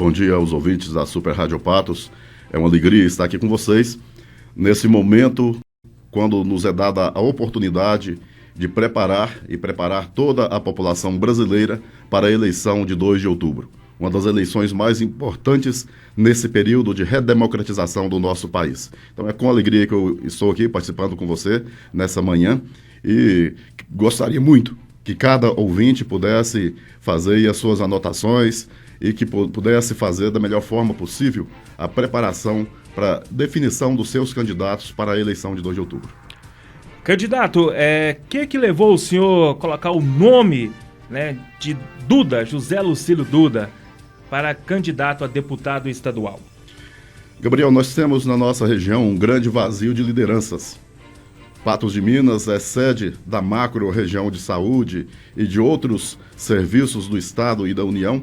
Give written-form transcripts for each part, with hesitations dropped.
Bom dia aos ouvintes da Super Rádio Patos. É uma alegria estar aqui com vocês nesse momento, quando nos é dada a oportunidade de preparar toda a população brasileira para a eleição de 2 de outubro. Uma das eleições mais importantes nesse período de redemocratização do nosso país. Então é com alegria que eu estou aqui participando com você nessa manhã e gostaria muito que cada ouvinte pudesse fazer as suas anotações e que pudesse fazer da melhor forma possível a preparação para definição dos seus candidatos para a eleição de 2 de outubro. Candidato, que levou o senhor a colocar o nome, né, de Duda, José Lucílio Duda, para candidato a deputado estadual? Gabriel, nós temos na nossa região um grande vazio de lideranças. Patos de Minas é sede da macro-região de saúde e de outros serviços do Estado e da União.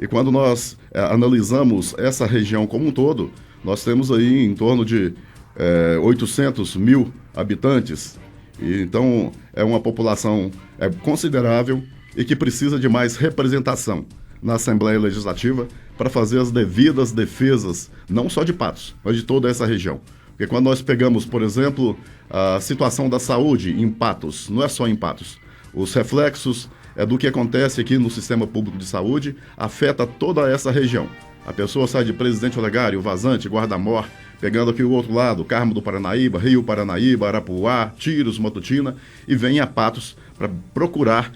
E quando nós analisamos essa região como um todo, nós temos aí em torno de 800 mil habitantes. E, então, é uma população considerável e que precisa de mais representação na Assembleia Legislativa para fazer as devidas defesas, não só de Patos, mas de toda essa região. Porque quando nós pegamos, por exemplo, a situação da saúde em Patos, não é só em Patos, os reflexos do que acontece aqui no sistema público de saúde afeta toda essa região. A pessoa sai de Presidente Olegário, Vazante, Guarda-Mor, pegando aqui o outro lado, Carmo do Paranaíba, Rio Paranaíba, Arapuá, Tiros, Matutina, e vem a Patos para procurar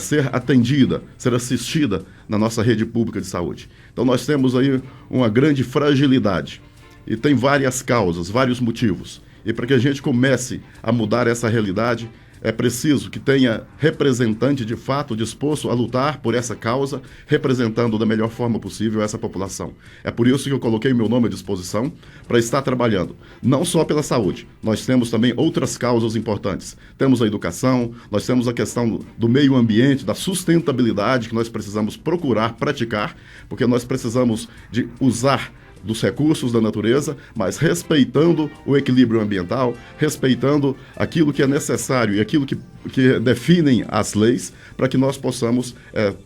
ser atendida, ser assistida na nossa rede pública de saúde. Então nós temos aí uma grande fragilidade e tem várias causas, vários motivos. E para que a gente comece a mudar essa realidade, é preciso que tenha representante de fato disposto a lutar por essa causa, representando da melhor forma possível essa população. É por isso que eu coloquei meu nome à disposição para estar trabalhando, não só pela saúde. Nós temos também outras causas importantes. Temos a educação, nós temos a questão do meio ambiente, da sustentabilidade que nós precisamos procurar praticar, porque nós precisamos de usar dos recursos da natureza, mas respeitando o equilíbrio ambiental, respeitando aquilo que é necessário e aquilo que definem as leis, para que nós possamos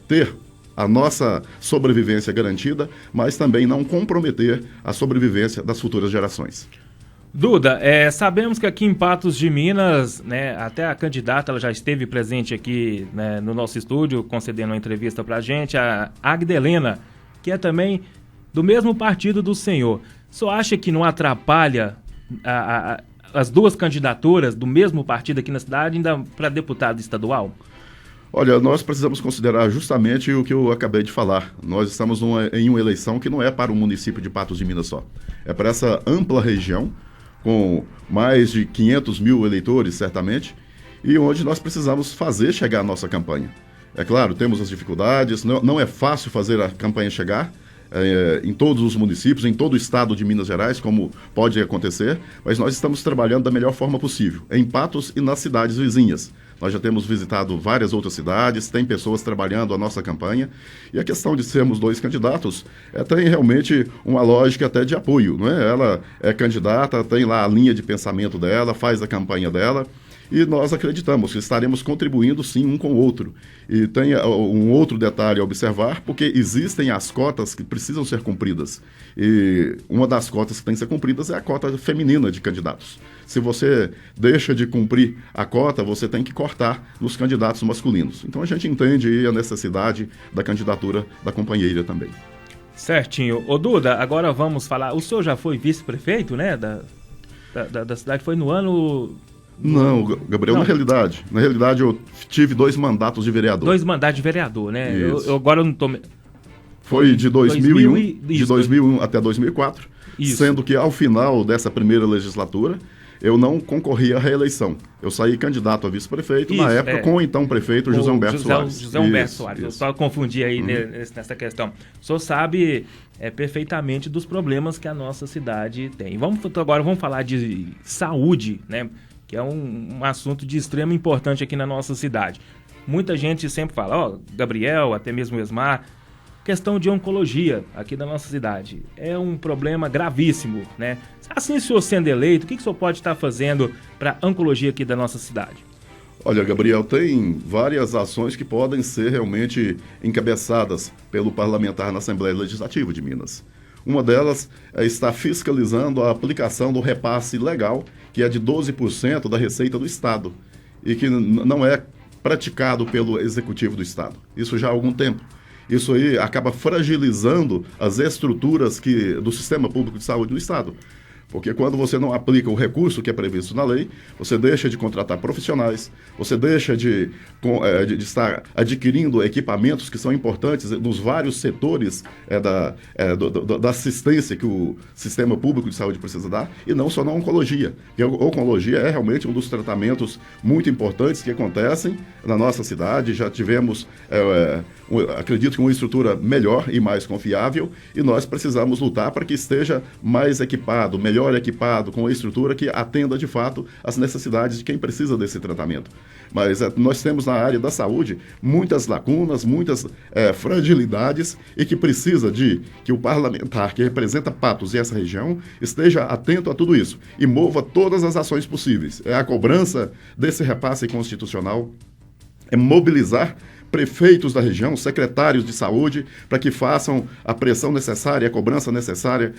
ter a nossa sobrevivência garantida, mas também não comprometer a sobrevivência das futuras gerações. Duda, sabemos que aqui em Patos de Minas, né, até a candidata ela já esteve presente aqui, né, no nosso estúdio, concedendo uma entrevista para a gente, a Agdelena, que é também do mesmo partido do senhor. Só acha que não atrapalha as duas candidaturas do mesmo partido aqui na cidade, ainda para deputado estadual? Olha, nós precisamos considerar justamente o que eu acabei de falar. Nós estamos em uma eleição que não é para o município de Patos de Minas só. É para essa ampla região, com mais de 500 mil eleitores, certamente, e onde nós precisamos fazer chegar a nossa campanha. É claro, temos as dificuldades, não é fácil fazer a campanha chegar, em todos os municípios, em todo o estado de Minas Gerais, como pode acontecer, mas nós estamos trabalhando da melhor forma possível, em Patos e nas cidades vizinhas. Nós já temos visitado várias outras cidades, tem pessoas trabalhando a nossa campanha, e a questão de sermos 2 candidatos tem realmente uma lógica até de apoio, não é? Ela é candidata, tem lá a linha de pensamento dela, faz a campanha dela, e nós acreditamos que estaremos contribuindo sim um com o outro. E tem um outro detalhe a observar, porque existem as cotas que precisam ser cumpridas. E uma das cotas que tem que ser cumpridas é a cota feminina de candidatos. Se você deixa de cumprir a cota, você tem que cortar nos candidatos masculinos. Então a gente entende aí a necessidade da candidatura da companheira também. Certinho. Ô Duda, agora vamos falar. O senhor já foi vice-prefeito, né, da cidade? Foi no ano... Não, Gabriel, não. Na realidade eu tive 2 mandatos de vereador. 2 mandatos de vereador, né? Eu agora não tô... Foi de 2001 até 2004, isso. Sendo que ao final dessa primeira legislatura eu não concorri à reeleição. Eu saí candidato a vice-prefeito, na época, com o então prefeito José Humberto Soares. José Humberto Soares, eu só confundi aí nessa questão. O senhor sabe perfeitamente dos problemas que a nossa cidade tem. Agora vamos falar de saúde, né? Que é um assunto de extrema importância aqui na nossa cidade. Muita gente sempre fala, Gabriel, até mesmo o Esmar, questão de oncologia aqui da nossa cidade. É um problema gravíssimo, né? Assim, o senhor sendo eleito, o que o senhor pode estar fazendo para a oncologia aqui da nossa cidade? Olha, Gabriel, tem várias ações que podem ser realmente encabeçadas pelo parlamentar na Assembleia Legislativa de Minas. Uma delas é estar fiscalizando a aplicação do repasse legal, que é de 12% da receita do Estado, e que não é praticado pelo Executivo do Estado. Isso já há algum tempo. Isso aí acaba fragilizando as estruturas do sistema público de saúde no Estado. Porque quando você não aplica o recurso que é previsto na lei, você deixa de contratar profissionais, você deixa de estar adquirindo equipamentos que são importantes nos vários setores da assistência que o sistema público de saúde precisa dar, e não só na oncologia. Porque a oncologia é realmente um dos tratamentos muito importantes que acontecem na nossa cidade. Já tivemos, acredito que uma estrutura melhor e mais confiável, e nós precisamos lutar para que esteja mais equipado, melhor equipado, com uma estrutura que atenda de fato às necessidades de quem precisa desse tratamento. Mas nós temos na área da saúde muitas lacunas, muitas fragilidades, e que precisa que o parlamentar que representa Patos e essa região esteja atento a tudo isso e mova todas as ações possíveis. É a cobrança desse repasse constitucional, é mobilizar prefeitos da região, secretários de saúde, para que façam a pressão necessária, a cobrança necessária,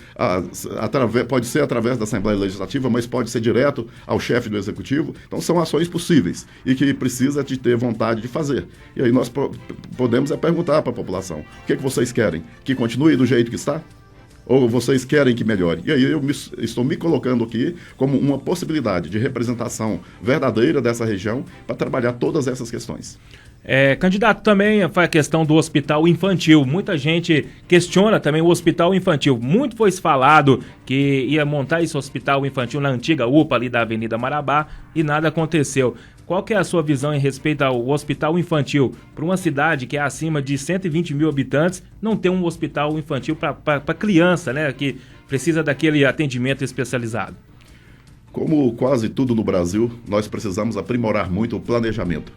pode ser através da Assembleia Legislativa, mas pode ser direto ao chefe do Executivo. Então são ações possíveis e que precisa de ter vontade de fazer. E aí nós podemos perguntar para a população: o que vocês querem? Que continue do jeito que está? Ou vocês querem que melhore? E aí eu estou me colocando aqui como uma possibilidade de representação verdadeira dessa região para trabalhar todas essas questões. Candidato, também foi a questão do hospital infantil. Muita gente questiona também o hospital infantil. Muito foi falado que ia montar esse hospital infantil na antiga UPA ali da Avenida Marabá e nada aconteceu. Qual que é a sua visão em respeito ao hospital infantil? Para uma cidade que é acima de 120 mil habitantes, não ter um hospital infantil para criança, né, que precisa daquele atendimento especializado. Como quase tudo no Brasil, nós precisamos aprimorar muito o planejamento.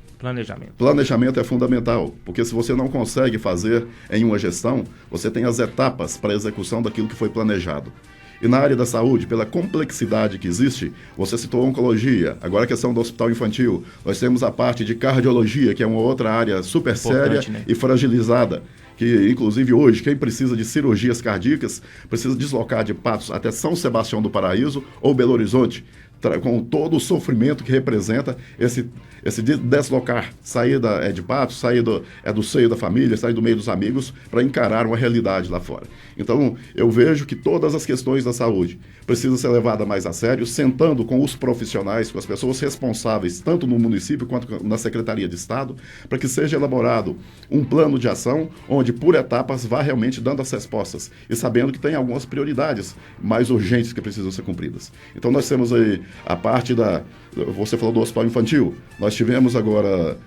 Planejamento é fundamental, porque se você não consegue fazer em uma gestão, você tem as etapas para a execução daquilo que foi planejado. E na área da saúde, pela complexidade que existe, você citou a oncologia, agora a questão do hospital infantil, nós temos a parte de cardiologia, que é uma outra área super séria, né, e fragilizada, que inclusive hoje quem precisa de cirurgias cardíacas precisa deslocar de Patos até São Sebastião do Paraíso ou Belo Horizonte, com todo o sofrimento que representa esse deslocar, sair de Patos, sair do seio da família, sair do meio dos amigos, para encarar uma realidade lá fora. Então, eu vejo que todas as questões da saúde precisam ser levadas mais a sério, sentando com os profissionais, com as pessoas responsáveis, tanto no município quanto na Secretaria de Estado, para que seja elaborado um plano de ação, onde por etapas vá realmente dando as respostas, e sabendo que tem algumas prioridades mais urgentes que precisam ser cumpridas. Então, nós temos aí a parte você falou do hospital infantil. Nós tivemos agora,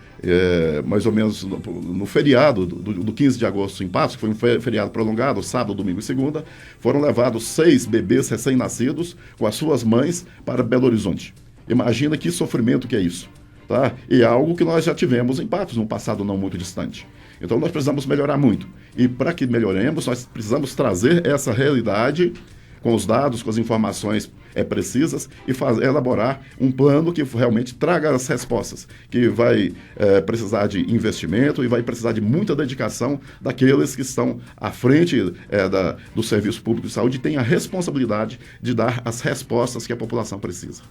mais ou menos no feriado do 15 de agosto em Patos, que foi um feriado prolongado, sábado, domingo e segunda, foram levados 6 bebês recém-nascidos com as suas mães para Belo Horizonte. Imagina que sofrimento que é isso, tá? E é algo que nós já tivemos em Patos, num passado não muito distante. Então nós precisamos melhorar muito. E para que melhoremos, nós precisamos trazer essa realidade com os dados, com as informações precisas, e elaborar um plano que realmente traga as respostas, que vai precisar de investimento e vai precisar de muita dedicação daqueles que estão à frente do serviço público de saúde e têm a responsabilidade de dar as respostas que a população precisa.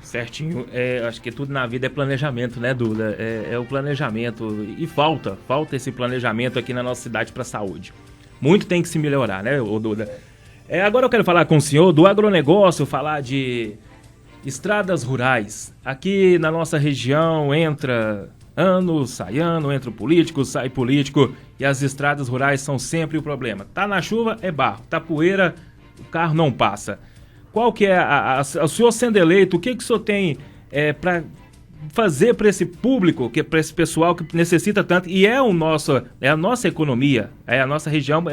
Certinho. Acho que tudo na vida é planejamento, né, Duda? É o planejamento, e falta esse planejamento aqui na nossa cidade para a saúde. Muito tem que se melhorar, né, Duda? Agora eu quero falar com o senhor do agronegócio, falar de estradas rurais. Aqui na nossa região entra ano, sai ano, entra político, sai político, e as estradas rurais são sempre o problema. Tá na chuva, é barro. Tá poeira, o carro não passa. Qual que é, o senhor sendo eleito, o que o senhor tem para fazer para esse público, para esse pessoal que necessita tanto, e é a nossa economia, a nossa região,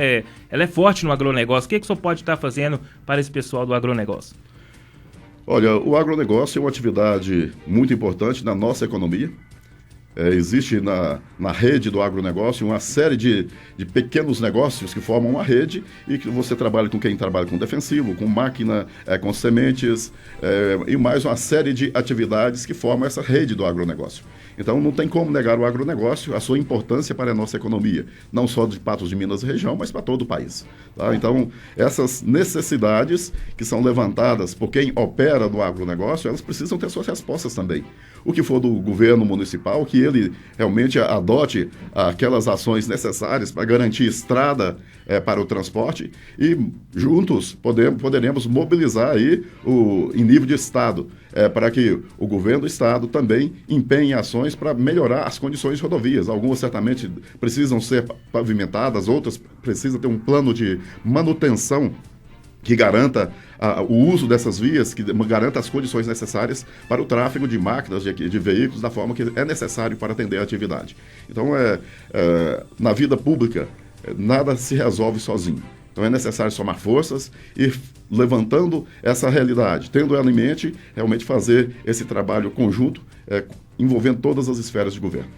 ela é forte no agronegócio. O que o senhor pode estar fazendo para esse pessoal do agronegócio? Olha, o agronegócio é uma atividade muito importante na nossa economia. Existe na rede do agronegócio uma série de pequenos negócios que formam uma rede e que você trabalha com quem trabalha com defensivo, com máquina, com sementes e mais uma série de atividades que formam essa rede do agronegócio. Então não tem como negar o agronegócio, a sua importância para a nossa economia, não só de Patos de Minas e região, mas para todo o país. Tá? Então essas necessidades que são levantadas por quem opera no agronegócio, elas precisam ter suas respostas também. O que for do governo municipal, que ele realmente adote aquelas ações necessárias para garantir estrada para o transporte e juntos poderemos mobilizar aí em nível de Estado, para que o governo do Estado também empenhe ações para melhorar as condições de rodovias. Algumas certamente precisam ser pavimentadas, outras precisam ter um plano de manutenção que garanta o uso dessas vias, que garanta as condições necessárias para o tráfego de máquinas, de veículos, da forma que é necessário para atender a atividade. Então, na vida pública, nada se resolve sozinho. Então, é necessário somar forças e levantando essa realidade, tendo ela em mente, realmente fazer esse trabalho conjunto, envolvendo todas as esferas de governo.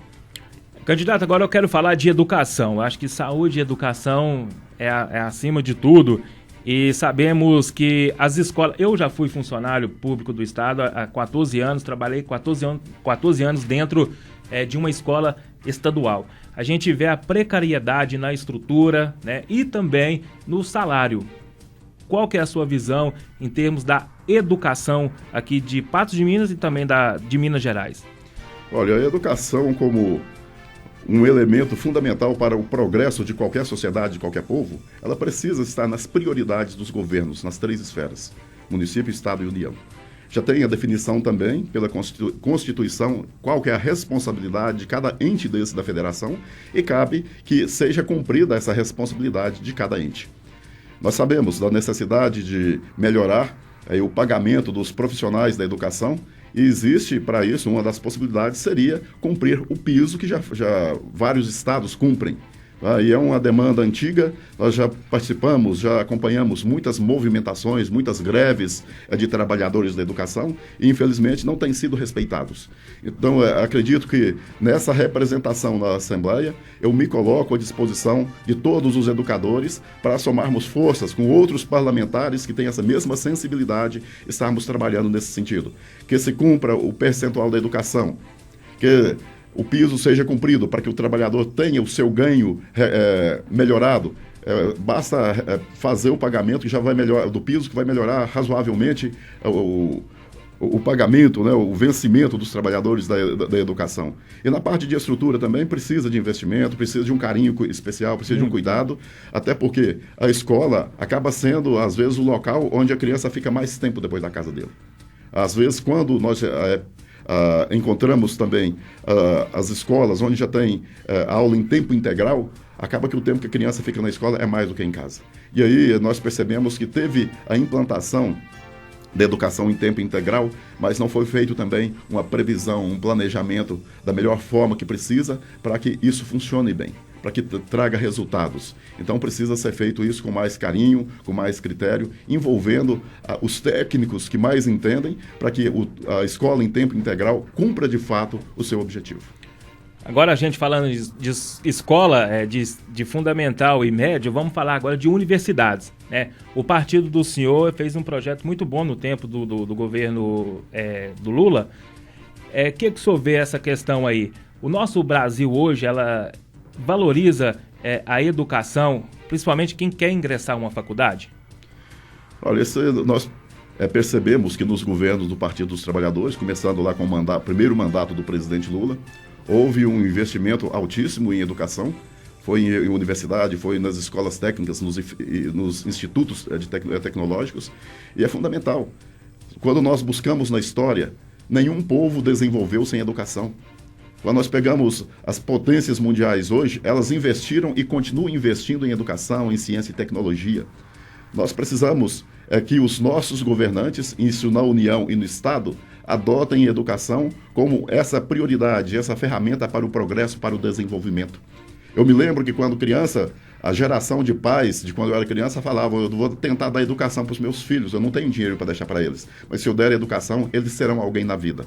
Candidato, agora eu quero falar de educação. Eu acho que saúde e educação é acima de tudo. E sabemos que as escolas... Eu já fui funcionário público do Estado há 14 anos, trabalhei 14 anos dentro de uma escola estadual. A gente vê a precariedade na estrutura, né, e também no salário. Qual que é a sua visão em termos da educação aqui de Patos de Minas e também de Minas Gerais? Olha, a educação como um elemento fundamental para o progresso de qualquer sociedade, de qualquer povo, ela precisa estar nas prioridades dos governos, nas 3 esferas: município, Estado e União. Já tem a definição também, pela Constituição, qual que é a responsabilidade de cada ente da federação e cabe que seja cumprida essa responsabilidade de cada ente. Nós sabemos da necessidade de melhorar o pagamento dos profissionais da educação. E existe, para isso, uma das possibilidades seria cumprir o piso que já vários estados cumprem. Tá? E é uma demanda antiga, nós já participamos, já acompanhamos muitas movimentações, muitas greves de trabalhadores da educação e, infelizmente, não têm sido respeitados. Então, acredito que nessa representação na Assembleia, eu me coloco à disposição de todos os educadores para somarmos forças com outros parlamentares que têm essa mesma sensibilidade, estarmos trabalhando nesse sentido. Que se cumpra o percentual da educação, que o piso seja cumprido para que o trabalhador tenha o seu ganho melhorado. Basta fazer o pagamento que já vai melhorar, do piso, que vai melhorar razoavelmente o pagamento, né, o vencimento dos trabalhadores da educação. E na parte de estrutura também precisa de investimento, precisa de um carinho especial, precisa de um cuidado, até porque a escola acaba sendo, às vezes, o local onde a criança fica mais tempo depois da casa dele. Às vezes, quando nós encontramos também as escolas onde já tem aula em tempo integral, acaba que o tempo que a criança fica na escola é mais do que em casa. E aí nós percebemos que teve a implantação da educação em tempo integral, mas não foi feito também uma previsão, um planejamento da melhor forma que precisa para que isso funcione bem, para que traga resultados. Então precisa ser feito isso com mais carinho, com mais critério, envolvendo os técnicos que mais entendem, para que a escola em tempo integral cumpra de fato o seu objetivo. Agora, a gente falando de escola, de fundamental e médio, vamos falar agora de universidades, né? O partido do senhor fez um projeto muito bom no tempo do governo do Lula. Que o senhor vê essa questão aí? O nosso Brasil hoje, ela valoriza a educação, principalmente quem quer ingressar a uma faculdade? Olha, nós percebemos que nos governos do Partido dos Trabalhadores, começando lá com o primeiro mandato do presidente Lula, houve um investimento altíssimo em educação, foi em universidade, foi nas escolas técnicas, nos institutos tecnológicos, e é fundamental. Quando nós buscamos na história, nenhum povo desenvolveu sem educação. Quando nós pegamos as potências mundiais hoje, elas investiram e continuam investindo em educação, em ciência e tecnologia. Nós precisamos que os nossos governantes, isso na União e no Estado, adotem a educação como essa prioridade, essa ferramenta para o progresso, para o desenvolvimento. Eu me lembro que quando criança, a geração de pais, de quando eu era criança, falavam: eu vou tentar dar educação para os meus filhos, eu não tenho dinheiro para deixar para eles, mas se eu der educação, eles serão alguém na vida.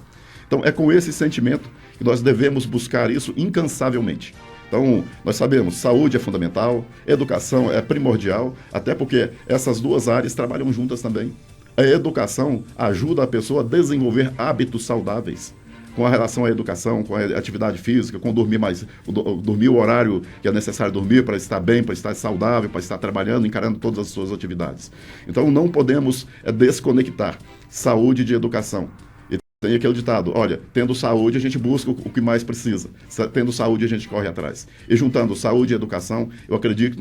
Então, é com esse sentimento que nós devemos buscar isso incansavelmente. Então, nós sabemos, saúde é fundamental, educação é primordial, até porque essas duas áreas trabalham juntas também. A educação ajuda a pessoa a desenvolver hábitos saudáveis com a relação à educação, com a atividade física, com dormir o horário que é necessário dormir para estar bem, para estar saudável, para estar trabalhando, encarando todas as suas atividades. Então, não podemos desconectar saúde de educação. Tem aquele ditado, olha, tendo saúde a gente busca o que mais precisa, tendo saúde a gente corre atrás. E juntando saúde e educação, eu acredito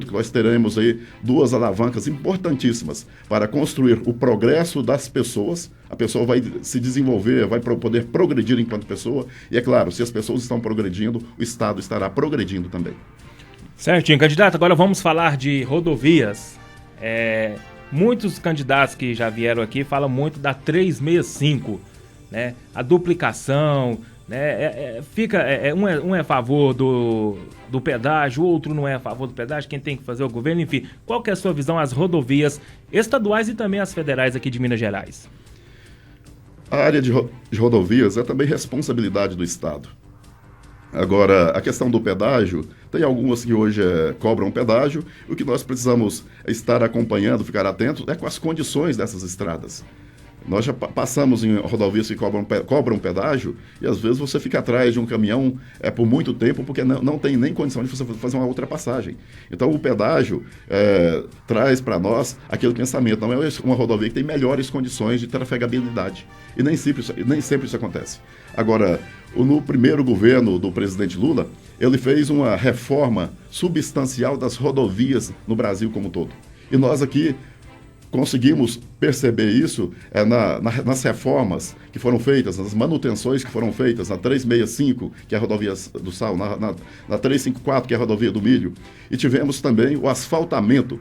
que nós teremos aí duas alavancas importantíssimas para construir o progresso das pessoas. A pessoa vai se desenvolver, vai poder progredir enquanto pessoa. E é claro, se as pessoas estão progredindo, o Estado estará progredindo também. Certinho, candidato. Agora vamos falar de rodovias. Muitos candidatos que já vieram aqui falam muito da 365, né? A duplicação, né? Um é a favor do pedágio, o outro não é a favor do pedágio, quem tem que fazer é o governo, enfim. Qual que é a sua visão às rodovias estaduais e também as federais aqui de Minas Gerais? A área de rodovias é também responsabilidade do Estado. Agora, a questão do pedágio, tem algumas que hoje cobram pedágio, o que nós precisamos estar acompanhando, ficar atentos, é com as condições dessas estradas. Nós já passamos em rodovias que cobram pedágio e às vezes você fica atrás de um caminhão por muito tempo porque não tem nem condição de você fazer uma ultrapassagem. Então o pedágio traz para nós aquele pensamento, não é uma rodovia que tem melhores condições de trafegabilidade. E nem sempre isso acontece. Agora, no primeiro governo do presidente Lula, ele fez uma reforma substancial das rodovias no Brasil como um todo. E nós aqui conseguimos perceber isso nas reformas que foram feitas, nas manutenções que foram feitas na 365, que é a rodovia do Sal, na 354, que é a rodovia do Milho, e tivemos também o asfaltamento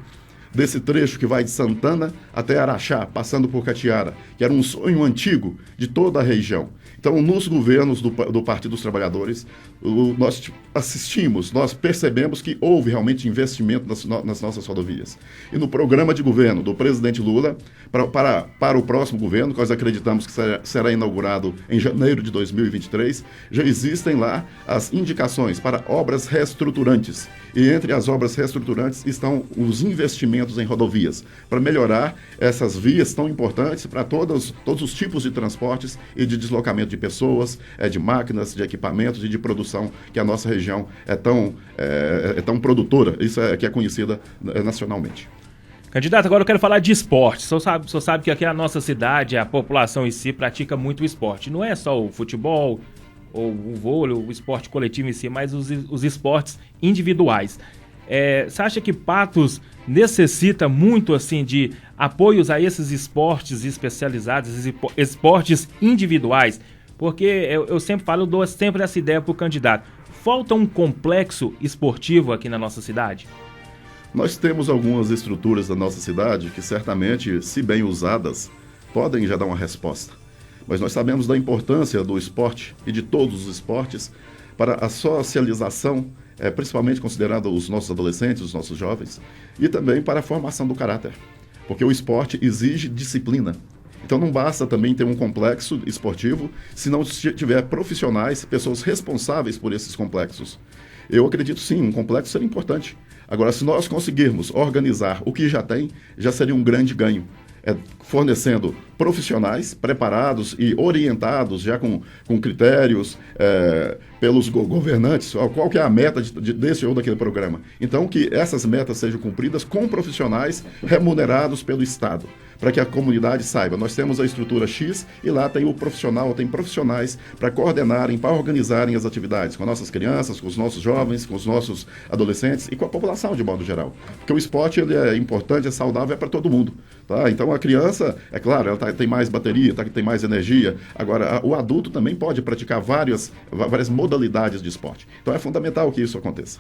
desse trecho que vai de Santana até Araxá, passando por Catiara, que era um sonho antigo de toda a região. Então, nos governos do Partido dos Trabalhadores, nós percebemos que houve realmente investimento nas nossas rodovias. E no programa de governo do presidente Lula, para o próximo governo, que nós acreditamos que será inaugurado em janeiro de 2023, já existem lá as indicações para obras reestruturantes. E entre as obras reestruturantes estão os investimentos em rodovias, para melhorar essas vias tão importantes para todos os tipos de transportes e de deslocamento de pessoas, de máquinas, de equipamentos e de produção, que a nossa região é tão produtora, isso que é conhecida nacionalmente. Candidato, agora eu quero falar de esporte. O senhor sabe que aqui a nossa cidade, a população em si, pratica muito esporte. Não é só o futebol, ou o vôlei, o esporte coletivo em si, mas os esportes individuais. Você acha que Patos necessita muito assim de apoios a esses esportes especializados, esses esportes individuais? Porque eu sempre falo, eu dou sempre essa ideia para o candidato. Falta um complexo esportivo aqui na nossa cidade? Nós temos algumas estruturas da nossa cidade que certamente, se bem usadas, podem já dar uma resposta. Mas nós sabemos da importância do esporte e de todos os esportes para a socialização, principalmente considerando os nossos adolescentes, os nossos jovens, e também para a formação do caráter. Porque o esporte exige disciplina. Então não basta também ter um complexo esportivo se não tiver profissionais, pessoas responsáveis por esses complexos. Eu acredito sim, um complexo seria importante. Agora, se nós conseguirmos organizar o que já tem, já seria um grande ganho. Fornecendo profissionais preparados e orientados já com critérios pelos governantes, qual que é a meta desse ou daquele programa. Então, que essas metas sejam cumpridas com profissionais remunerados pelo Estado, para que a comunidade saiba, nós temos a estrutura X e lá tem tem profissionais para coordenarem, para organizarem as atividades com as nossas crianças, com os nossos jovens, com os nossos adolescentes e com a população de modo geral. Porque o esporte ele é importante, é saudável, é para todo mundo. Tá? Então a criança, é claro, ela tem mais bateria, tem mais energia. Agora, o adulto também pode praticar várias modalidades de esporte. Então é fundamental que isso aconteça.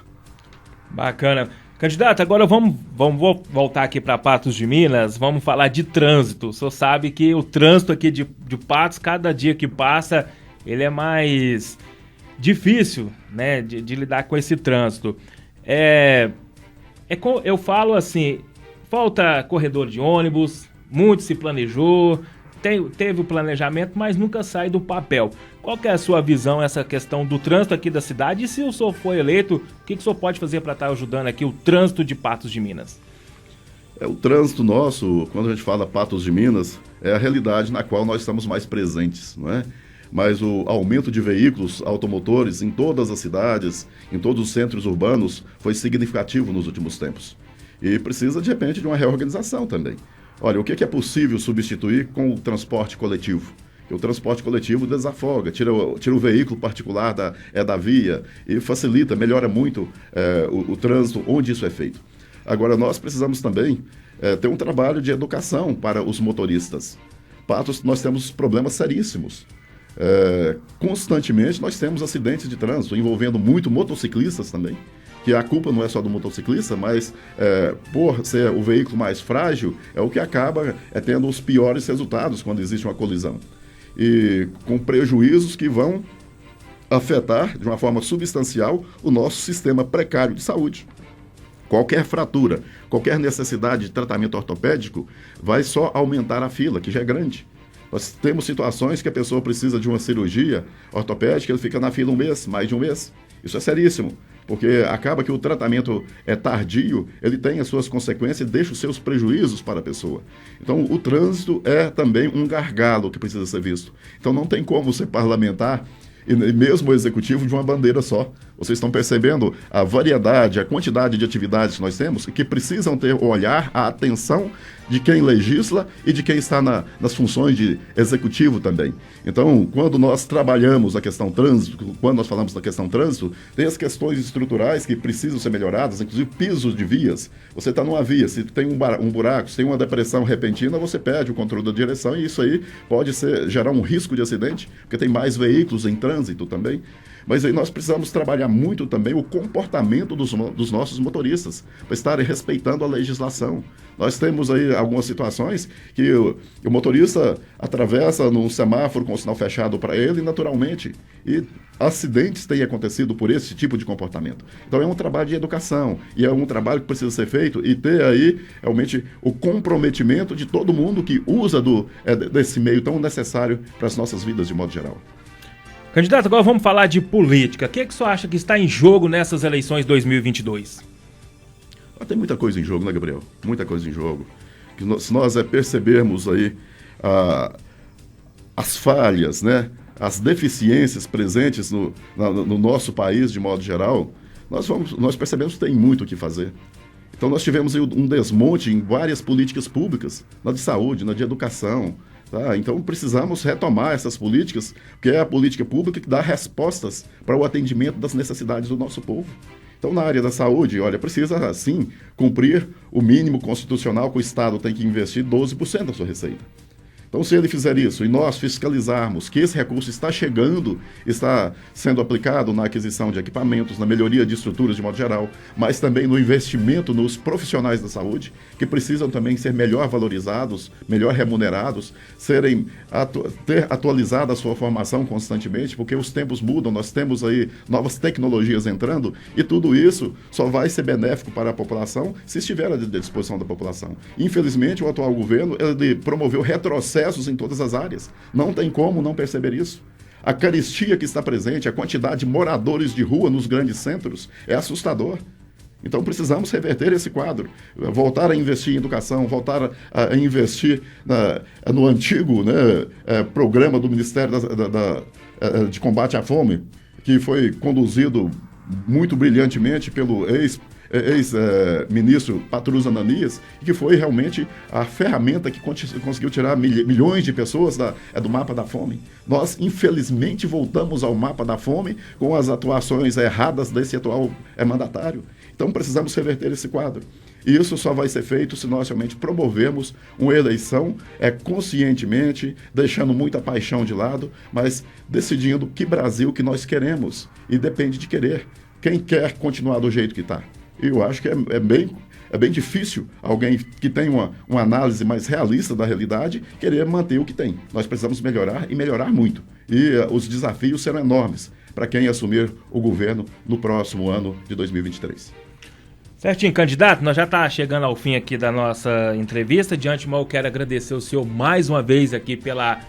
Bacana. Candidato, agora vamos voltar aqui para Patos de Minas, vamos falar de trânsito. O senhor sabe que o trânsito aqui de Patos, cada dia que passa, ele é mais difícil, né, de lidar com esse trânsito. Eu falo assim, falta corredor de ônibus, muito se planejou, teve o planejamento, mas nunca sai do papel. Qual que é a sua visão, essa questão do trânsito aqui da cidade? E se o senhor for eleito, o que o senhor pode fazer para estar ajudando aqui o trânsito de Patos de Minas? O trânsito nosso, quando a gente fala Patos de Minas, é a realidade na qual nós estamos mais presentes, não é? Mas o aumento de veículos automotores em todas as cidades, em todos os centros urbanos, foi significativo nos últimos tempos. E precisa, de repente, de uma reorganização também. Olha, o que é possível substituir com o transporte coletivo? O transporte coletivo desafoga, tira o veículo particular da via e facilita, melhora muito o trânsito onde isso é feito. Agora, nós precisamos também ter um trabalho de educação para os motoristas. Patos, nós temos problemas seríssimos. Constantemente nós temos acidentes de trânsito envolvendo muito motociclistas também, que a culpa não é só do motociclista, mas por ser o veículo mais frágil, é o que acaba tendo os piores resultados quando existe uma colisão. E com prejuízos que vão afetar de uma forma substancial o nosso sistema precário de saúde. Qualquer fratura, qualquer necessidade de tratamento ortopédico vai só aumentar a fila, que já é grande. Nós temos situações que a pessoa precisa de uma cirurgia ortopédica, ele fica na fila um mês, mais de um mês. Isso é seríssimo, porque acaba que o tratamento é tardio, ele tem as suas consequências e deixa os seus prejuízos para a pessoa. Então, o trânsito é também um gargalo que precisa ser visto. Então, não tem como ser parlamentar e mesmo o executivo de uma bandeira só. Vocês estão percebendo a variedade, a quantidade de atividades que nós temos que precisam ter o olhar, a atenção de quem legisla e de quem está nas funções de executivo também. Então, quando nós trabalhamos a questão trânsito, quando nós falamos da questão trânsito, tem as questões estruturais que precisam ser melhoradas, inclusive pisos de vias. Você está numa via, se tem um buraco, se tem uma depressão repentina, você perde o controle da direção e isso aí pode gerar um risco de acidente, porque tem mais veículos em trânsito também. Mas aí nós precisamos trabalhar muito também o comportamento dos nossos motoristas, para estarem respeitando a legislação. Nós temos aí algumas situações que o motorista atravessa num semáforo com o sinal fechado para ele naturalmente. E acidentes têm acontecido por esse tipo de comportamento. Então é um trabalho de educação e é um trabalho que precisa ser feito e ter aí realmente o comprometimento de todo mundo que usa desse meio tão necessário para as nossas vidas de modo geral. Candidato, agora vamos falar de política. O que o senhor acha que está em jogo nessas eleições 2022? Tem muita coisa em jogo, né, Gabriel? Muita coisa em jogo. Se nós percebermos aí as falhas, né, as deficiências presentes no nosso país, de modo geral, nós percebemos que tem muito o que fazer. Então nós tivemos aí um desmonte em várias políticas públicas, na de saúde, na de educação. Tá? Então precisamos retomar essas políticas, porque é a política pública que dá respostas para o atendimento das necessidades do nosso povo. Então, na área da saúde, olha, precisa, sim, cumprir o mínimo constitucional que o Estado tem que investir 12% da sua receita. Então, se ele fizer isso e nós fiscalizarmos que esse recurso está chegando, está sendo aplicado na aquisição de equipamentos, na melhoria de estruturas de modo geral, mas também no investimento nos profissionais da saúde, que precisam também ser melhor valorizados, melhor remunerados, ter atualizado a sua formação constantemente, porque os tempos mudam, nós temos aí novas tecnologias entrando e tudo isso só vai ser benéfico para a população se estiver à disposição da população. Infelizmente, o atual governo ele promoveu retrocessos em todas as áreas. Não tem como não perceber isso. A carestia que está presente, a quantidade de moradores de rua nos grandes centros é assustador. Então precisamos reverter esse quadro, voltar a investir em educação, voltar a investir no antigo programa do Ministério de Combate à Fome, que foi conduzido muito brilhantemente pelo ex-ministro Patrus Ananias, que foi realmente a ferramenta que conseguiu tirar milhões de pessoas do mapa da fome. Nós, infelizmente, voltamos ao mapa da fome com as atuações erradas desse atual mandatário. Então, precisamos reverter esse quadro. E isso só vai ser feito se nós realmente promovermos uma eleição conscientemente, deixando muita paixão de lado, mas decidindo que Brasil que nós queremos. E depende de querer. Quem quer continuar do jeito que está? Eu acho que é bem difícil alguém que tem uma análise mais realista da realidade querer manter o que tem. Nós precisamos melhorar e melhorar muito. E os desafios serão enormes para quem assumir o governo no próximo ano de 2023. Certinho, candidato, nós já está chegando ao fim aqui da nossa entrevista. De antemão, eu quero agradecer o senhor mais uma vez aqui pela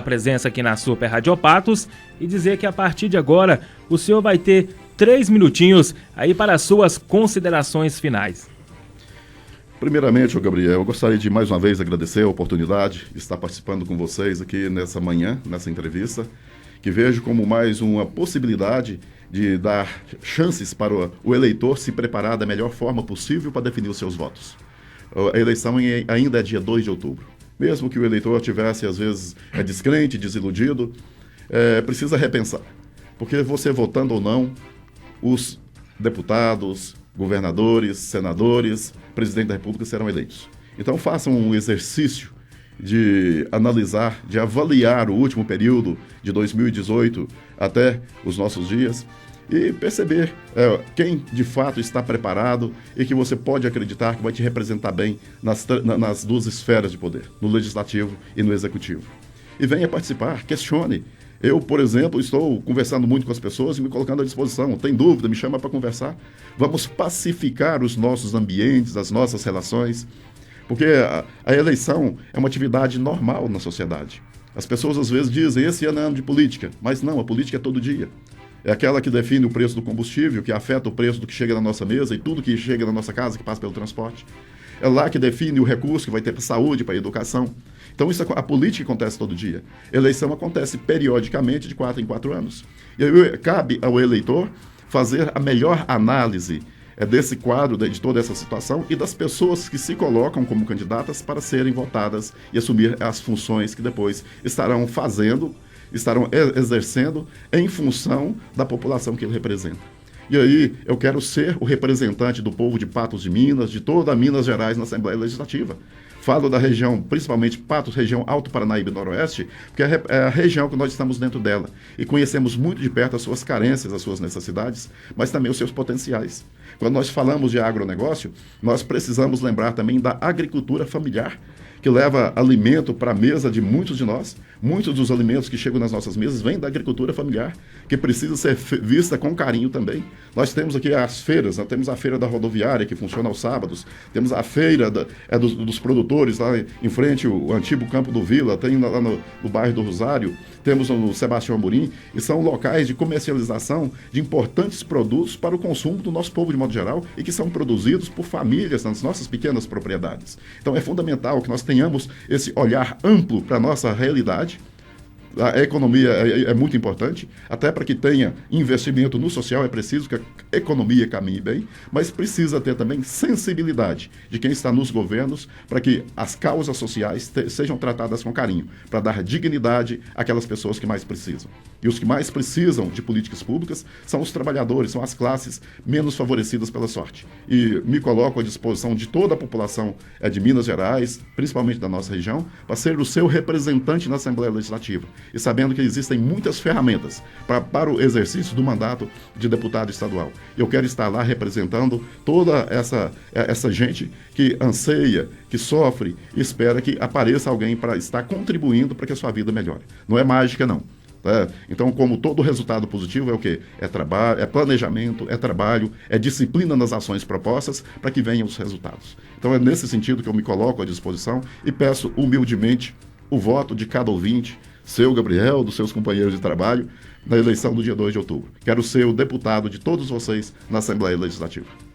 presença aqui na Super Rádio Patos e dizer que a partir de agora o senhor vai ter 3 minutinhos aí para as suas considerações finais. Primeiramente, Gabriel, eu gostaria de mais uma vez agradecer a oportunidade de estar participando com vocês aqui nessa manhã, nessa entrevista, que vejo como mais uma possibilidade de dar chances para o eleitor se preparar da melhor forma possível para definir os seus votos. A eleição ainda é dia 2 de outubro. Mesmo que o eleitor tivesse, às vezes, descrente, desiludido, precisa repensar. Porque você votando ou não, os deputados, governadores, senadores, presidente da República serão eleitos. Então façam um exercício de analisar, de avaliar o último período de 2018 até os nossos dias e perceber quem de fato está preparado e que você pode acreditar que vai te representar bem nas duas esferas de poder, no legislativo e no executivo. E venha participar, questione. Eu, por exemplo, estou conversando muito com as pessoas e me colocando à disposição. Tem dúvida, me chama para conversar. Vamos pacificar os nossos ambientes, as nossas relações, porque a eleição é uma atividade normal na sociedade. As pessoas às vezes dizem, esse ano é ano de política, mas não, a política é todo dia. É aquela que define o preço do combustível, que afeta o preço do que chega na nossa mesa e tudo que chega na nossa casa, que passa pelo transporte. É lá que define o recurso que vai ter para a saúde, para a educação. Então a política acontece todo dia. Eleição acontece periodicamente, de 4 em 4 anos. E aí cabe ao eleitor fazer a melhor análise desse quadro, de toda essa situação e das pessoas que se colocam como candidatas para serem votadas e assumir as funções que depois estarão exercendo em função da população que ele representa. E aí eu quero ser o representante do povo de Patos de Minas, de toda Minas Gerais na Assembleia Legislativa. Falo da região, principalmente Patos, região Alto Paranaíba e Noroeste, porque é a região que nós estamos dentro dela e conhecemos muito de perto as suas carências, as suas necessidades, mas também os seus potenciais. Quando nós falamos de agronegócio, nós precisamos lembrar também da agricultura familiar, que leva alimento para a mesa de muitos de nós. Muitos dos alimentos que chegam nas nossas mesas vêm da agricultura familiar, que precisa ser vista com carinho também. Nós temos aqui as feiras, nós temos a feira da rodoviária, que funciona aos sábados, temos a feira dos produtores, lá em frente ao antigo Campo do Vila, tem lá no bairro do Rosário, temos no Sebastião Amorim, e são locais de comercialização de importantes produtos para o consumo do nosso povo de modo geral e que são produzidos por famílias nas nossas pequenas propriedades. Então é fundamental que nós tenhamos esse olhar amplo para a nossa realidade. A economia é muito importante, até para que tenha investimento no social é preciso que a economia caminhe bem, mas precisa ter também sensibilidade de quem está nos governos para que as causas sociais sejam tratadas com carinho, para dar dignidade àquelas pessoas que mais precisam. E os que mais precisam de políticas públicas são os trabalhadores, são as classes menos favorecidas pela sorte. E me coloco à disposição de toda a população de Minas Gerais, principalmente da nossa região, para ser o seu representante na Assembleia Legislativa. E sabendo que existem muitas ferramentas para o exercício do mandato de deputado estadual. Eu quero estar lá representando toda essa gente que anseia, que sofre e espera que apareça alguém para estar contribuindo para que a sua vida melhore. Não é mágica, não. Então, como todo resultado positivo é o quê? É trabalho, é planejamento, é trabalho, é disciplina nas ações propostas para que venham os resultados. Então é nesse sentido que eu me coloco à disposição e peço humildemente o voto de cada ouvinte, seu Gabriel, dos seus companheiros de trabalho, na eleição do dia 2 de outubro. Quero ser o deputado de todos vocês na Assembleia Legislativa.